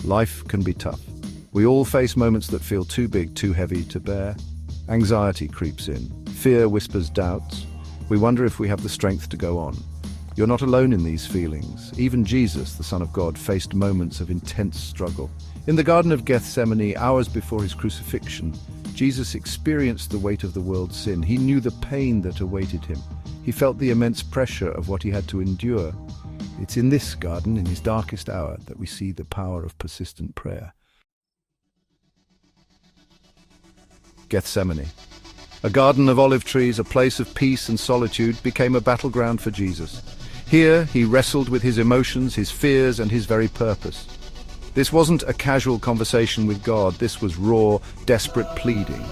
Life can be tough. We all face moments that feel too big, too heavy to bear. Anxiety creeps in. Fear whispers doubts. We wonder if we have the strength to go on. You're not alone in these feelings. Even Jesus, the Son of God, faced moments of intense struggle. In the Garden of Gethsemane, hours before his crucifixion, Jesus experienced the weight of the world's sin. He knew the pain that awaited him. He felt the immense pressure of what he had to endure. It's in this garden, in his darkest hour, that we see the power of persistent prayer. Gethsemane. A garden of olive trees, a place of peace and solitude, became a battleground for Jesus. Here, he wrestled with his emotions, his fears, and his very purpose. This wasn't a casual conversation with God. This was raw, desperate pleading.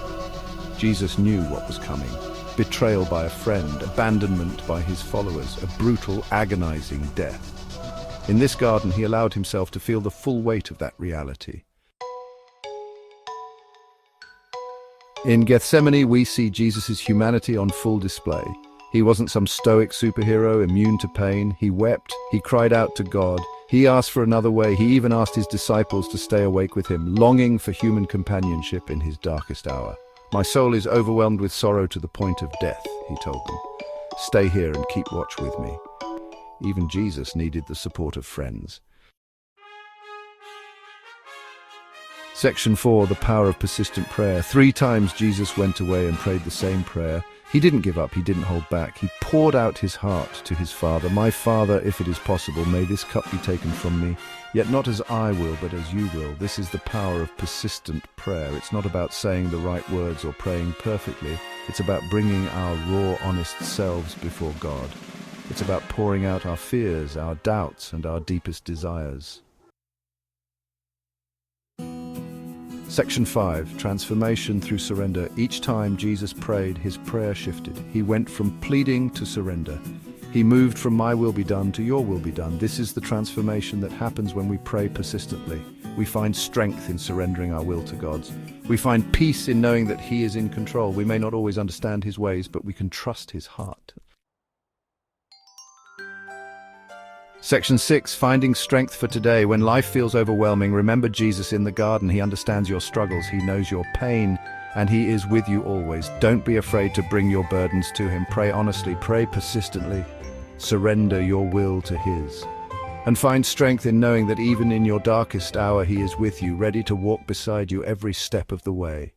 Jesus knew what was coming. Betrayal by a friend, abandonment by his followers, a brutal, agonizing death. In this garden, he allowed himself to feel the full weight of that reality. In Gethsemane, we see Jesus' humanity on full display. He wasn't some stoic superhero immune to pain. He wept, he cried out to God, he asked for another way, he even asked his disciples to stay awake with him, longing for human companionship in his darkest hour. "My soul is overwhelmed with sorrow to the point of death," he told them. "Stay here and keep watch with me." Even Jesus needed the support of friends. Section 4, the power of persistent prayer. 3 times Jesus went away and prayed the same prayer. He didn't give up, he didn't hold back. He poured out his heart to his Father. "My Father, if it is possible, may this cup be taken from me. Yet not as I will, but as you will." This is the power of persistent prayer. It's not about saying the right words or praying perfectly. It's about bringing our raw, honest selves before God. It's about pouring out our fears, our doubts, and our deepest desires. Section 5, transformation through surrender. Each time Jesus prayed, his prayer shifted. He went from pleading to surrender. He moved from "my will be done" to "your will be done." This is the transformation that happens when we pray persistently. We find strength in surrendering our will to God's. We find peace in knowing that he is in control. We may not always understand his ways, but we can trust his heart. Section 6, finding strength for today. When life feels overwhelming, remember Jesus in the garden. He understands your struggles, he knows your pain, and he is with you always. Don't be afraid to bring your burdens to him. Pray honestly, pray persistently. Surrender your will to his. And find strength in knowing that even in your darkest hour, he is with you, ready to walk beside you every step of the way.